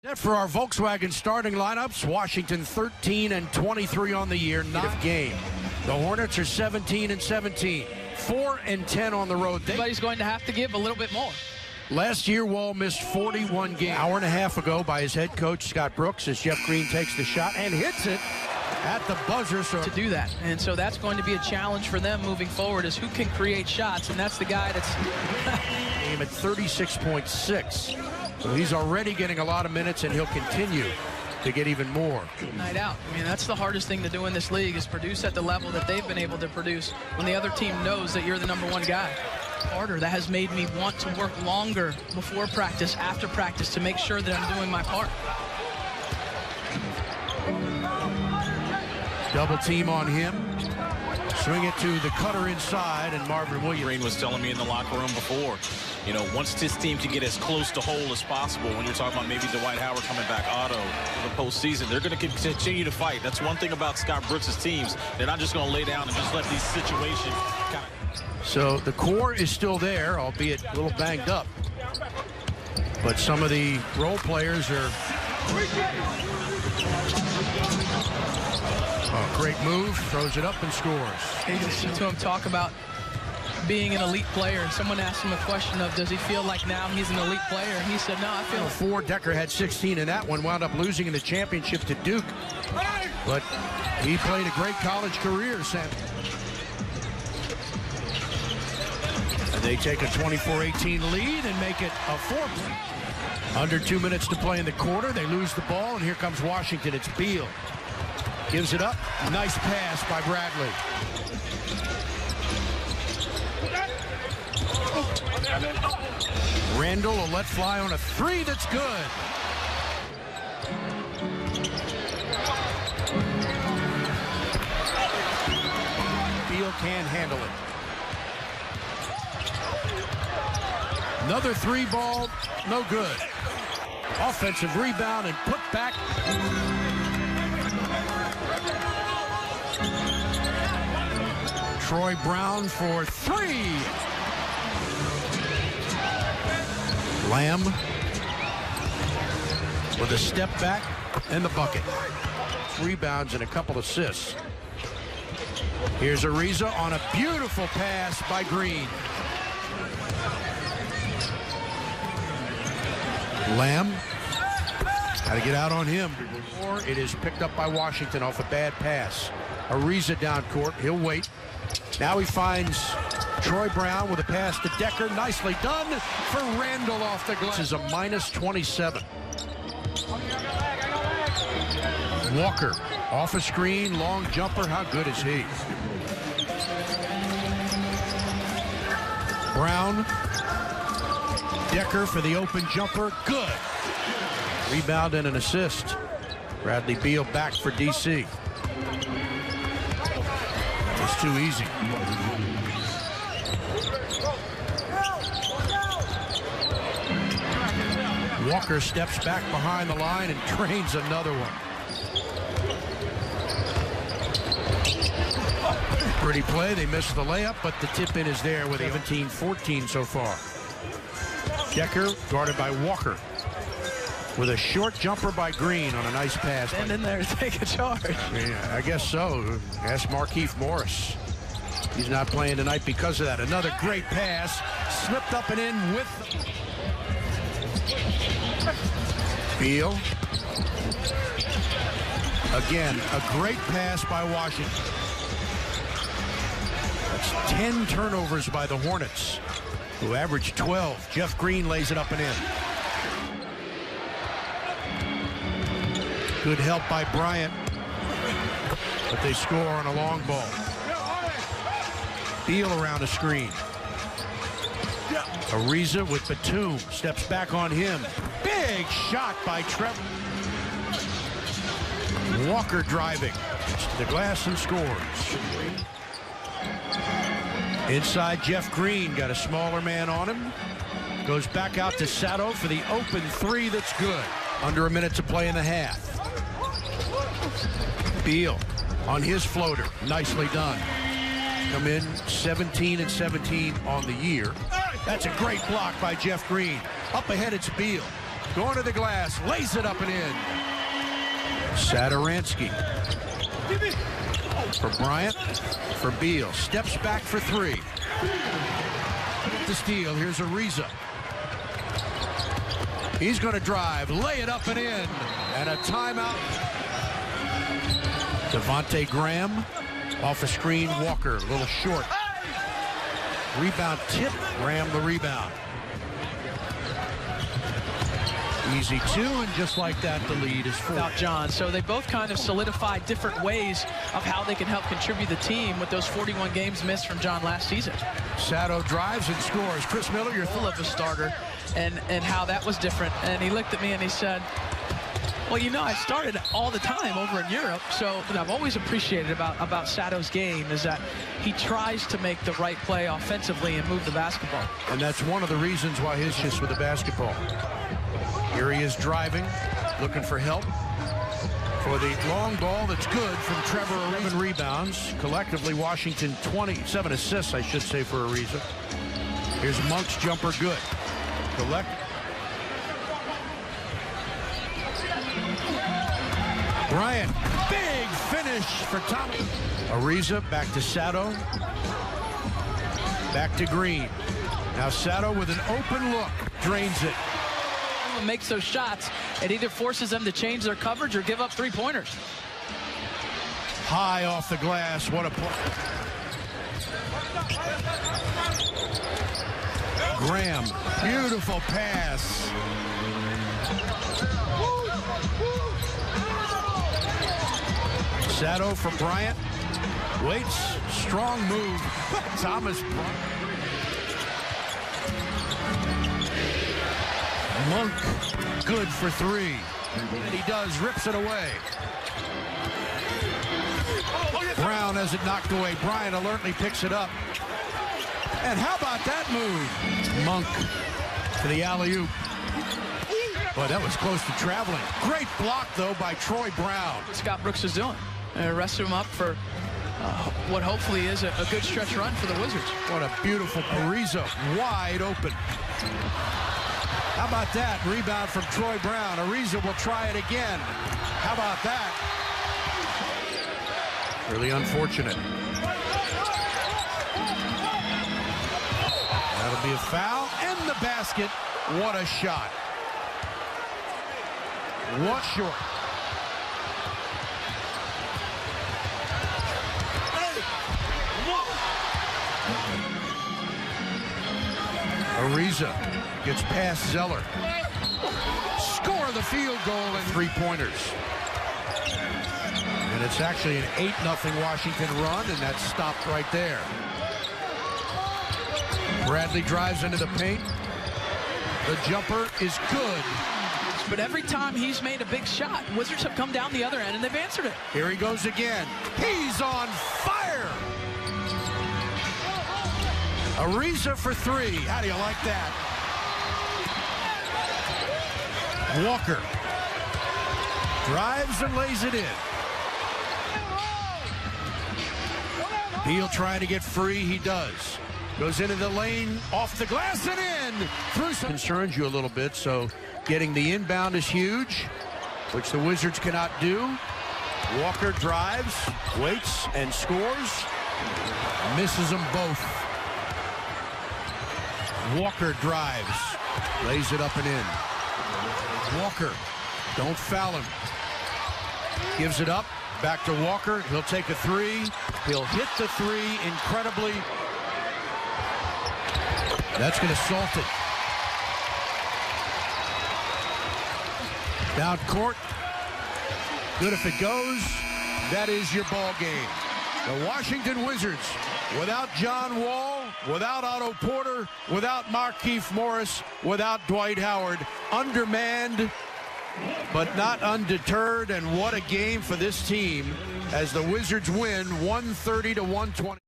Set for our Volkswagen starting lineups. Washington 13-23 on the year, not a game. The Hornets are 17-17, 4-10 on the road. Everybody's going to have to give a little bit more. Last year, Wall missed 41 games. Hour and a half ago by his head coach, Scott Brooks, as Jeff Green takes the shot and hits it at the buzzer. To do that. And so that's going to be a challenge for them moving forward, is who can create shots, and that's the guy that's... Game at 36.6. So he's already getting a lot of minutes, and he'll continue to get even more. Night out. I mean, that's the hardest thing to do in this league, is produce at the level that they've been able to produce when the other team knows that you're the #1 guy. Harder. That has made me want to work longer before practice, after practice, to make sure that I'm doing my part. Double team on him. Swing it to the cutter inside, and Marvin Williams. Green was telling me in the locker room before, you know, once this team can get as close to whole as possible, when you're talking about maybe Dwight Howard coming back auto for the postseason, they're going to continue to fight. That's one thing about Scott Brooks' teams. They're not just going to lay down and just let these situations kind of... So the core is still there, albeit a little banged up. But some of the role players are... Oh, great move, throws it up and scores. You listen to him talk about being an elite player, and someone asked him a question of, does he feel like now he's an elite player? And he said, no, I feel... Before, Decker had 16 in that one, wound up losing in the championship to Duke. But he played a great college career, Sam. And they take a 24-18 lead and make it a 4-point. Under 2 minutes to play in the quarter, they lose the ball, and here comes Washington. It's Beal. Gives it up. Nice pass by Bradley. Randall will let fly on a three that's good. Beal can't handle it. Another three ball, no good. Offensive rebound and put back. Troy Brown for three. Lamb with a step back and the bucket. Rebounds and a couple assists. Here's Ariza on a beautiful pass by Green. Lamb, got to get out on him. Or it is picked up by Washington off a bad pass. Ariza down court, he'll wait. Now he finds Troy Brown with a pass to Decker. Nicely done for Randall off the glass. This is a -27. Walker off a screen, long jumper. How good is he? Brown. Decker for the open jumper. Good. Rebound and an assist. Bradley Beal back for DC. It's too easy. Walker steps back behind the line and drains another one. Pretty play. They missed the layup, but the tip-in is there with 17-14 so far. Decker guarded by Walker with a short jumper by Green on a nice pass. And in there to take a charge. Yeah, I guess so. Ask Markieff Morris. He's not playing tonight because of that. Another great pass. Slipped up and in with Beal. Again, a great pass by Washington. That's 10 turnovers by the Hornets, who averaged 12. Jeff Green lays it up and in. Good help by Bryant, but they score on a long ball. Beal around a screen. Ariza with Batum, steps back on him. Big shot by Trevor. Walker driving to the glass and scores. Inside, Jeff Green got a smaller man on him. Goes back out to Sato for the open three that's good. Under a minute to play in the half. Beal on his floater. Nicely done. Come in 17-17 on the year. That's a great block by Jeff Green. Up ahead, it's Beal. going to the glass, lays it up and in. Satoransky for Bryant, for Beal, steps back for three. The steal, here's Ariza. He's going to drive, lay it up and in, and a timeout. Devontae Graham off a screen, Walker, a little short. Rebound tip, Graham the rebound. Easy two, and just like that, the lead is 4. Without John. So they both kind of solidified different ways of how they can help contribute the team with those 41 games missed from John last season. Sato drives and scores. Chris Miller, you're full of a starter, and how that was different. And he looked at me and he said, well, you know, I started all the time over in Europe, so what I've always appreciated about Sato's game is that he tries to make the right play offensively and move the basketball. And that's one of the reasons why his just with the basketball. Here he is driving, looking for help for the long ball that's good from Trevor. 11 rebounds. Collectively, Washington 27 assists, I should say, for Ariza. Here's Monk's jumper, good. Bryant, big finish for Tommy. Ariza back to Sato. Back to Green. Now Sato with an open look, drains it. Makes those shots, it either forces them to change their coverage or give up three-pointers. High off the glass, what a play. Graham, beautiful pass. Sato for Bryant. Waits, strong move. Thomas Bryant. Monk, good for three. And he does, rips it away. Brown has it knocked away. Bryant alertly picks it up. And how about that move? Monk to the alley-oop. Boy, that was close to traveling. Great block, though, by Troy Brown. What Scott Brooks is doing. Rested him up for what hopefully is a good stretch run for the Wizards. What a beautiful Ariza, wide open. How about that? Rebound from Troy Brown. Ariza will try it again. How about that? Really unfortunate. That'll be a foul. And the basket. What a shot. What short. Ariza gets past Zeller. Score the field goal and three-pointers. And it's actually an 8-0 Washington run, and that's stopped right there. Bradley drives into the paint. The jumper is good. But every time he's made a big shot, Wizards have come down the other end, and they've answered it. Here he goes again. He's on fire! Ariza for three. How do you like that? Walker drives and lays it in. Beal trying to get free. He does. Goes into the lane, off the glass and in. Through some concerns you a little bit, so getting the inbound is huge, which the Wizards cannot do. Walker drives, waits, and scores. Misses them both. Walker drives, lays it up and in. Walker, don't foul him. Gives it up, back to Walker. He'll take a three. He'll hit the three incredibly. That's going to salt it. Down court. Good if it goes. That is your ball game. The Washington Wizards, without John Wall, without Otto Porter, without Markieff Morris, without Dwight Howard, undermanned, but not undeterred. And what a game for this team as the Wizards win 130 to 120.